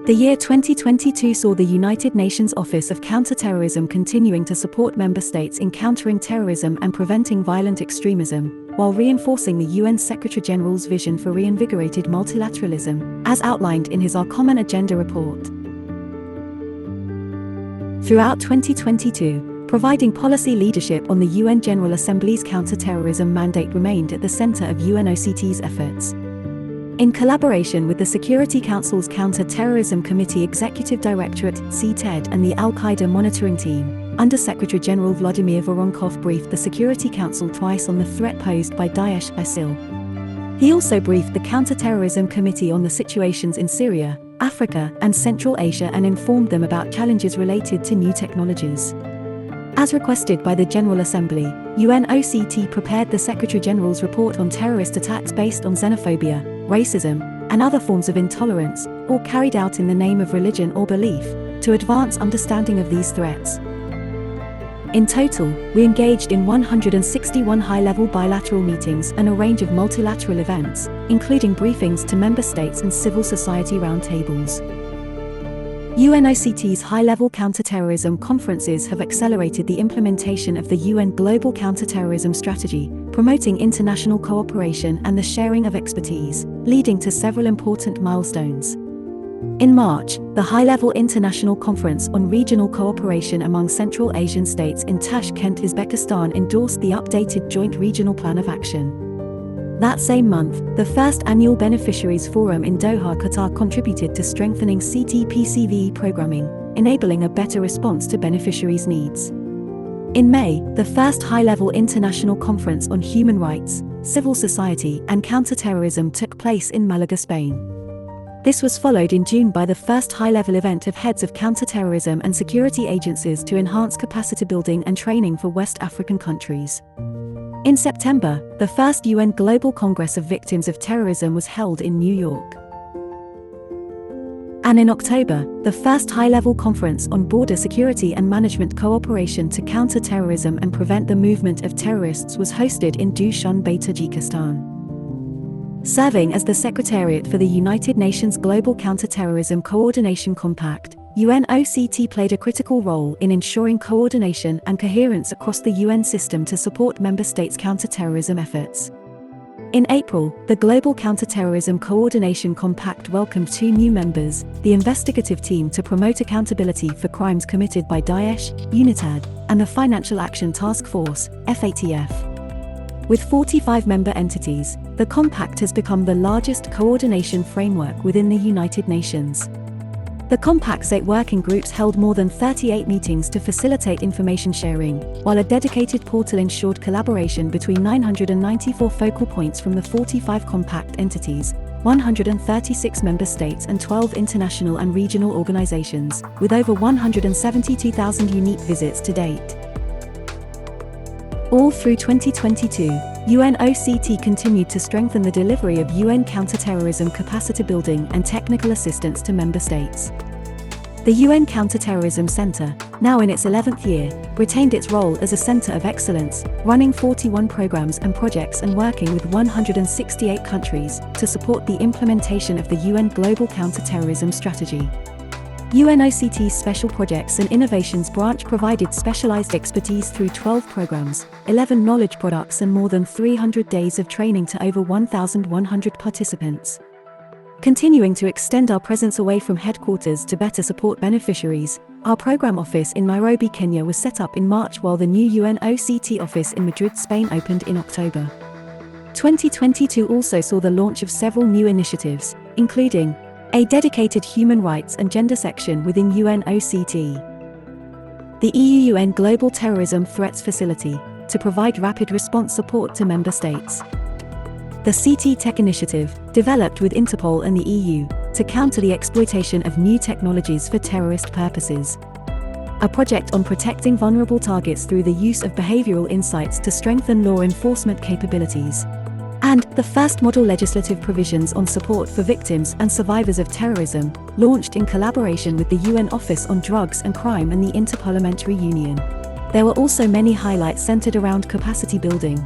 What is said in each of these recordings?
The year 2022 saw the United Nations Office of Counter-Terrorism continuing to support member states in countering terrorism and preventing violent extremism, while reinforcing the UN Secretary-General's vision for reinvigorated multilateralism, as outlined in his Our Common Agenda report. Throughout 2022, providing policy leadership on the UN General Assembly's counter-terrorism mandate remained at the center of UNOCT's efforts. In collaboration with the Security Council's Counter-Terrorism Committee Executive Directorate, CTED, and the Al-Qaeda Monitoring Team, Under-Secretary General Vladimir Voronkov briefed the Security Council twice on the threat posed by Daesh ISIL. He also briefed the Counter-Terrorism Committee on the situations in Syria, Africa, and Central Asia and informed them about challenges related to new technologies. As requested by the General Assembly, UNOCT prepared the Secretary-General's report on terrorist attacks based on xenophobia, racism, and other forms of intolerance, or carried out in the name of religion or belief, to advance understanding of these threats. In total, we engaged in 161 high-level bilateral meetings and a range of multilateral events, including briefings to member states and civil society roundtables. UNOCT's high-level counter-terrorism conferences have accelerated the implementation of the UN Global Counter-Terrorism Strategy, promoting international cooperation and the sharing of expertise, leading to several important milestones. In March, the high-level international conference on regional cooperation among Central Asian states in Tashkent, Uzbekistan endorsed the updated Joint Regional Plan of Action. That same month, the first annual Beneficiaries Forum in Doha, Qatar contributed to strengthening CTPCVE programming, enabling a better response to beneficiaries' needs. In May, the first high-level international conference on human rights, civil society, and counter-terrorism took place in Malaga, Spain. This was followed in June by the first high-level event of heads of counter-terrorism and security agencies to enhance capacity building and training for West African countries. In September, the first UN Global Congress of Victims of Terrorism was held in New York. And in October, the first high-level conference on border security and management cooperation to counter terrorism and prevent the movement of terrorists was hosted in Dushanbe, Tajikistan. Serving as the Secretariat for the United Nations Global Counter-Terrorism Coordination Compact, UNOCT played a critical role in ensuring coordination and coherence across the UN system to support member states' counter-terrorism efforts. In April, the Global Counter-Terrorism Coordination Compact welcomed 2 new members, the Investigative Team to Promote Accountability for Crimes Committed by Daesh, UNITAD, and the Financial Action Task Force, FATF. With 45 member entities, the Compact has become the largest coordination framework within the United Nations. The Compact's 8 working groups held more than 38 meetings to facilitate information sharing, while a dedicated portal ensured collaboration between 994 focal points from the 45 Compact entities, 136 member states and 12 international and regional organizations, with over 172,000 unique visits to date. All through 2022, UNOCT continued to strengthen the delivery of UN counter-terrorism capacity building and technical assistance to member states. The UN Counter-Terrorism Center, now in its 11th year, retained its role as a center of excellence, running 41 programs and projects and working with 168 countries to support the implementation of the UN Global Counter-Terrorism Strategy. UNOCT's Special Projects and Innovations branch provided specialized expertise through 12 programs, 11 knowledge products and more than 300 days of training to over 1,100 participants. Continuing to extend our presence away from headquarters to better support beneficiaries, our program office in Nairobi, Kenya was set up in March while the new UNOCT office in Madrid, Spain opened in October. 2022 also saw the launch of several new initiatives, including a dedicated human rights and gender section within UNOCT, the EU-UN Global Terrorism Threats Facility, to provide rapid response support to member states, the CT Tech Initiative, developed with Interpol and the EU, to counter the exploitation of new technologies for terrorist purposes, a project on protecting vulnerable targets through the use of behavioral insights to strengthen law enforcement capabilities, and the first model legislative provisions on support for victims and survivors of terrorism, launched in collaboration with the UN Office on Drugs and Crime and the Interparliamentary Union. There were also many highlights centered around capacity building.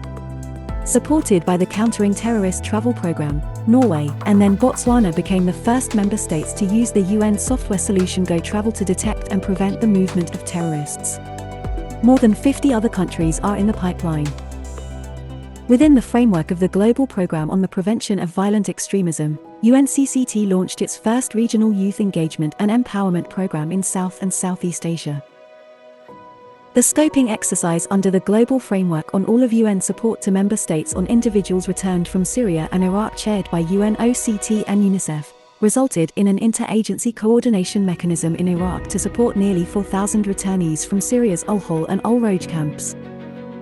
Supported by the Countering Terrorist Travel Program, Norway and then Botswana became the first member states to use the UN software solution Go Travel to detect and prevent the movement of terrorists. More than 50 other countries are in the pipeline. Within the framework of the Global Programme on the Prevention of Violent Extremism, UNCCT launched its first regional youth engagement and empowerment program in South and Southeast Asia. The scoping exercise under the global framework on all of UN support to member states on individuals returned from Syria and Iraq chaired by UNOCT and UNICEF, resulted in an interagency coordination mechanism in Iraq to support nearly 4,000 returnees from Syria's Al-Hol and Al-Roj camps.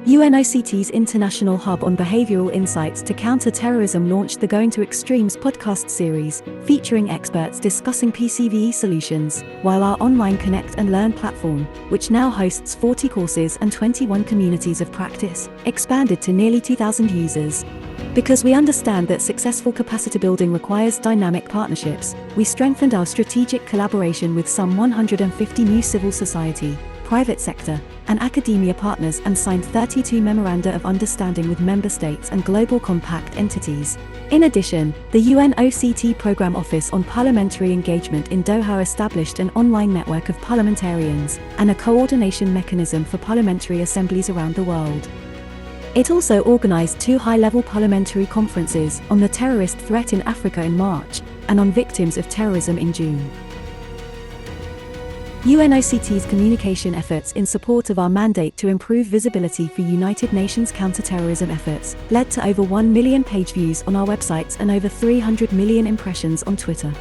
UNOCT's International Hub on Behavioral Insights to Counter-Terrorism launched the Going to Extremes podcast series, featuring experts discussing PCVE solutions, while our online Connect and Learn platform, which now hosts 40 courses and 21 communities of practice, expanded to nearly 2,000 users. Because we understand that successful capacity building requires dynamic partnerships, we strengthened our strategic collaboration with some 150 new civil society, private sector, and academia partners and signed 32 Memoranda of Understanding with member states and Global Compact entities. In addition, the UNOCT Programme Office on Parliamentary Engagement in Doha established an online network of parliamentarians and a coordination mechanism for parliamentary assemblies around the world. It also organized 2 high-level parliamentary conferences on the terrorist threat in Africa in March and on victims of terrorism in June. UNOCT's communication efforts in support of our mandate to improve visibility for United Nations counterterrorism efforts led to over 1 million page views on our websites and over 300 million impressions on Twitter.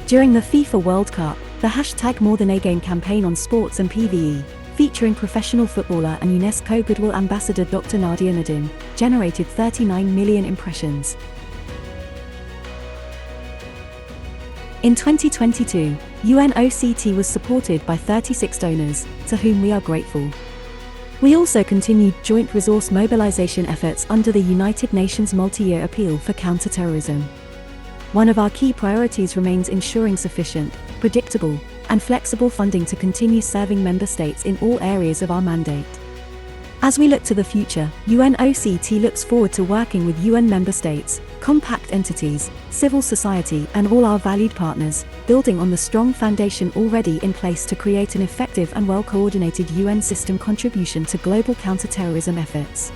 During the FIFA World Cup, the #MoreThanAGame campaign on sports and PvE, featuring professional footballer and UNESCO Goodwill Ambassador Dr. Nadia Nadim, generated 39 million impressions. In 2022, UNOCT was supported by 36 donors, to whom we are grateful. We also continued joint resource mobilization efforts under the United Nations Multi-Year Appeal for Counter-Terrorism. One of our key priorities remains ensuring sufficient, predictable, and flexible funding to continue serving member states in all areas of our mandate. As we look to the future, UNOCT looks forward to working with UN member states, compact entities, civil society and all our valued partners, building on the strong foundation already in place to create an effective and well-coordinated UN system contribution to global counter-terrorism efforts.